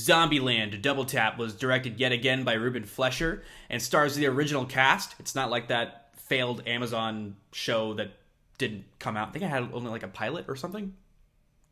Zombieland Double Tap was directed yet again by Ruben Fleischer and stars the original cast. It's not like that failed Amazon show that didn't come out. I think I had only like a pilot or something.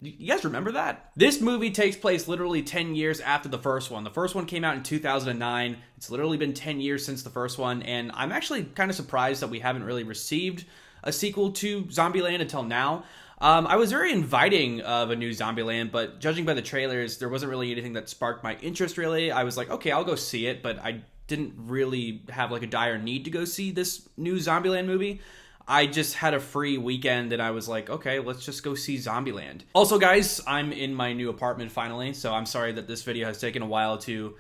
You guys remember that? This movie takes place literally 10 years after the first one. The first one came out in 2009. It's literally been 10 years since the first one, and I'm actually kind of surprised that we haven't really received a sequel to Zombieland until now. I was very inviting of a new Zombieland, but judging by the trailers, there wasn't really anything that sparked my interest, really. I was like, okay, I'll go see it, but I didn't really have like a dire need to go see this new Zombieland movie. I just had a free weekend and I was like, okay, let's just go see Zombieland. Also, guys, I'm in my new apartment finally, so I'm sorry that this video has taken a while to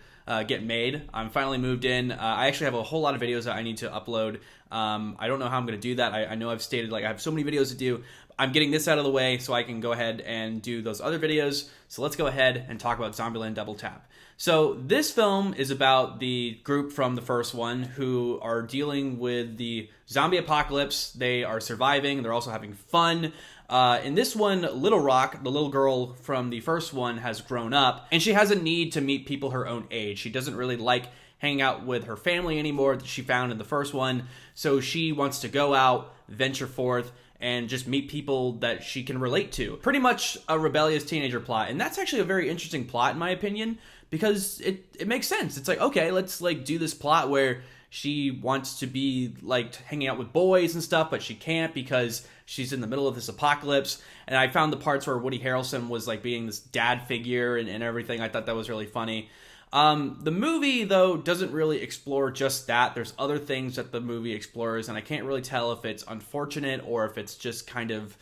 get made. I'm finally moved in. I actually have a whole lot of videos that I need to upload. I don't know how I'm going to do that. I know I've stated like I have so many videos to do. I'm getting this out of the way so I can go ahead and do those other videos. So let's go ahead and talk about Zombieland Double Tap. So this film is about the group from the first one who are dealing with the zombie apocalypse. They are surviving. They're also having fun. In this one, Little Rock, the little girl from the first one, has grown up, and she has a need to meet people her own age. She doesn't really like hanging out with her family anymore that she found in the first one, so she wants to go out, venture forth, and just meet people that she can relate to. Pretty much a rebellious teenager plot, and that's actually a very interesting plot in my opinion, because it makes sense. It's like, okay, let's like do this plot where she wants to be like hanging out with boys and stuff, but she can't because she's in the middle of this apocalypse. And I found the parts where Woody Harrelson was like being this dad figure and everything. I thought that was really funny. The movie, though, doesn't really explore just that. There's other things that the movie explores, and I can't really tell if it's unfortunate or if it's just kind of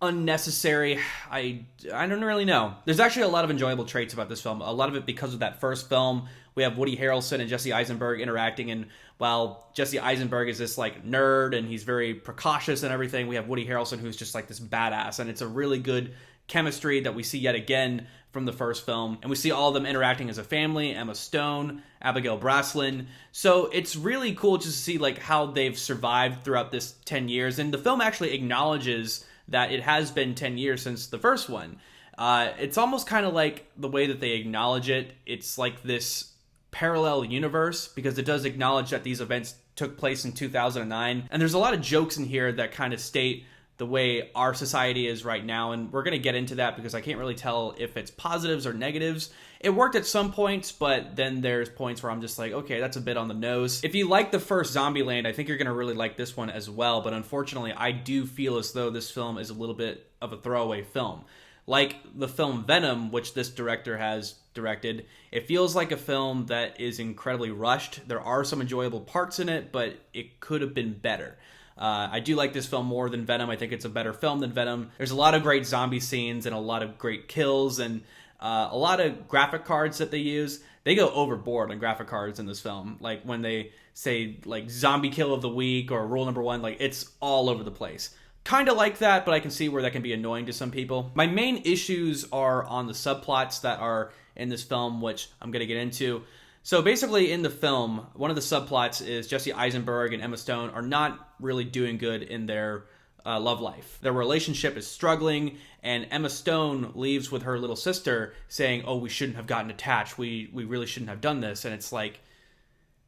unnecessary. I don't really know. There's actually a lot of enjoyable traits about this film. A lot of it because of that first film. We have Woody Harrelson and Jesse Eisenberg interacting, and while Jesse Eisenberg is this like nerd and he's very precautious and everything, we have Woody Harrelson who's just like this badass, and it's a really good chemistry that we see yet again from the first film. And we see all of them interacting as a family. Emma Stone, Abigail Breslin. So it's really cool just to see like how they've survived throughout this 10 years. And the film actually acknowledges that it has been 10 years since the first one. It's almost kind of like the way that they acknowledge it. It's like this parallel universe because it does acknowledge that these events took place in 2009. And there's a lot of jokes in here that kind of state the way our society is right now, and we're going to get into that because I can't really tell if it's positives or negatives. It worked at some points, but then there's points where I'm just like, okay, that's a bit on the nose. If you like the first Zombieland, I think you're going to really like this one as well, but unfortunately, I do feel as though this film is a little bit of a throwaway film. Like the film Venom, which this director has directed, it feels like a film that is incredibly rushed. There are some enjoyable parts in it, but it could have been better. I do like this film more than Venom. I think it's a better film than Venom. There's a lot of great zombie scenes and a lot of great kills and a lot of graphic cards that they use. They go overboard on graphic cards in this film. Like when they say like zombie kill of the week or rule number 1, like it's all over the place. Kind of like that, but I can see where that can be annoying to some people. My main issues are on the subplots that are in this film, which I'm going to get into. So basically in the film, one of the subplots is Jesse Eisenberg and Emma Stone are not really doing good in their love life. Their relationship is struggling, and Emma Stone leaves with her little sister saying, oh, we shouldn't have gotten attached. We really shouldn't have done this. And it's like,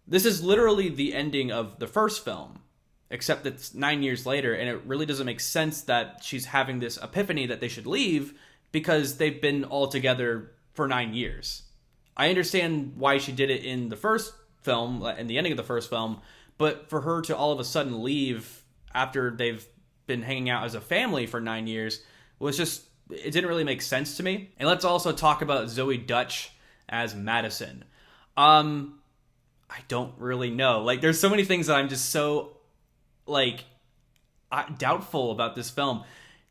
this is literally the ending of the first film, except it's 9 years later, and it really doesn't make sense that she's having this epiphany that they should leave because they've been all together for 9 years. I understand why she did it in the first film, in the ending of the first film, but for her to all of a sudden leave after they've been hanging out as a family for 9 years was just, it didn't really make sense to me. And let's also talk about Zoe Dutch as Madison. I don't really know. Like, there's so many things that I'm just so, like, doubtful about this film.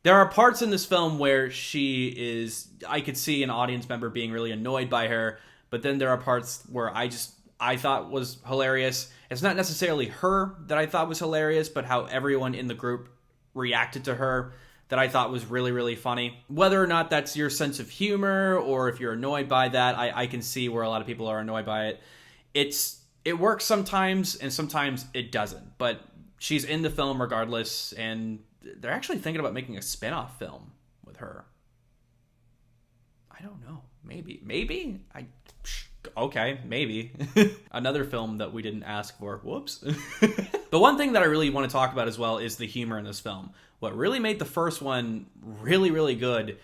There are parts in this film where I could see an audience member being really annoyed by her, but then there are parts where I thought was hilarious. It's not necessarily her that I thought was hilarious, but how everyone in the group reacted to her that I thought was really, really funny. Whether or not that's your sense of humor or if you're annoyed by that, I can see where a lot of people are annoyed by it. It works sometimes and sometimes it doesn't, but she's in the film regardless, and they're actually thinking about making a spin-off film with her. I don't know. Maybe? Okay, maybe. Another film that we didn't ask for. Whoops. The one thing that I really want to talk about as well is the humor in this film. What really made the first one really, really good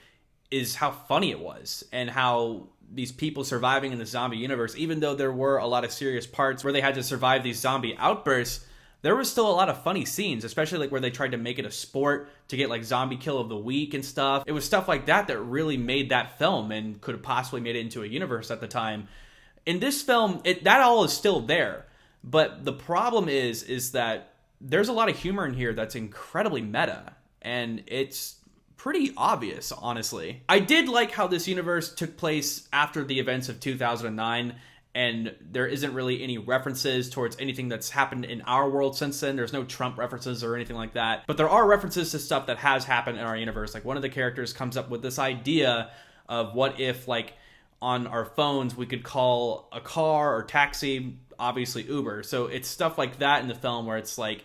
is how funny it was, and how these people surviving in the zombie universe, even though there were a lot of serious parts where they had to survive these zombie outbursts, there was still a lot of funny scenes, especially like where they tried to make it a sport to get like zombie kill of the week and stuff. It was stuff like that that really made that film and could have possibly made it into a universe at the time. In this film, that all is still there. But the problem is that there's a lot of humor in here that's incredibly meta, and it's pretty obvious, honestly. I did like how this universe took place after the events of 2009, and there isn't really any references towards anything that's happened in our world since then. There's no Trump references or anything like that. But there are references to stuff that has happened in our universe. Like, one of the characters comes up with this idea of what if, like, on our phones we could call a car or taxi, obviously Uber. So it's stuff like that in the film where it's like,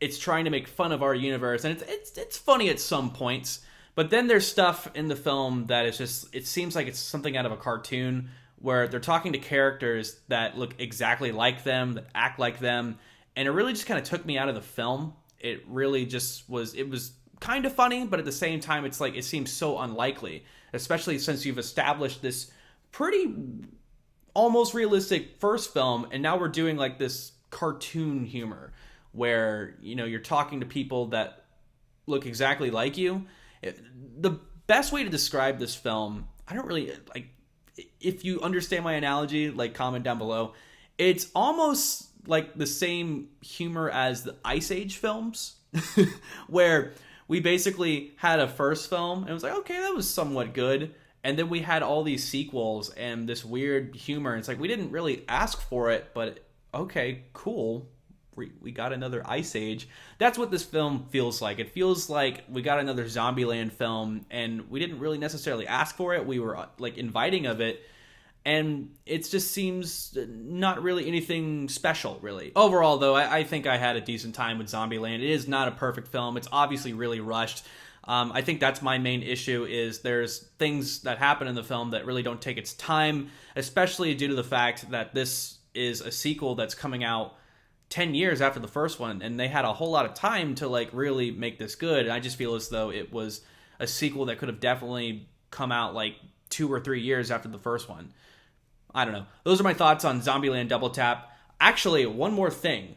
it's trying to make fun of our universe, and it's funny at some points. But then there's stuff in the film that is just, it seems like it's something out of a cartoon, where they're talking to characters that look exactly like them, that act like them, and it really just kind of took me out of the film. It really just was, it was kind of funny, but at the same time, it's like, it seems so unlikely, especially since you've established this pretty almost realistic first film, and now we're doing like this cartoon humor where, you know, you're talking to people that look exactly like you. The best way to describe this film, I don't really, like, if you understand my analogy, like, comment down below. It's almost like the same humor as the Ice Age films, where we basically had a first film, and it was like, okay, that was somewhat good, and then we had all these sequels and this weird humor, and it's like, we didn't really ask for it, but okay, cool. We got another Ice Age. That's what this film feels like. It feels like we got another Zombieland film, and we didn't really necessarily ask for it. We were like inviting of it, and it just seems not really anything special, really. Overall, though, I think I had a decent time with Zombieland. It is not a perfect film. It's obviously really rushed. I think that's my main issue, is there's things that happen in the film that really don't take its time, especially due to the fact that this is a sequel that's coming out 10 years after the first one, and they had a whole lot of time to like really make this good. And I just feel as though it was a sequel that could have definitely come out like 2 or 3 years after the first one. I don't know. Those are my thoughts on Zombieland Double Tap. Actually, one more thing.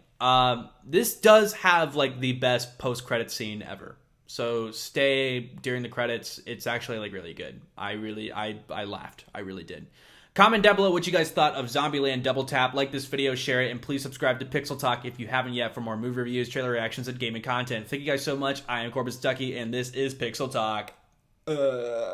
This does have like the best post-credit scene ever. So stay during the credits. It's actually like really good. I laughed. I really did. Comment down below what you guys thought of Zombieland Double Tap. Like this video, share it, and please subscribe to PixelTalk if you haven't yet for more movie reviews, trailer reactions, and gaming content. Thank you guys so much. I am Corbin Stuckey, and this is PixelTalk.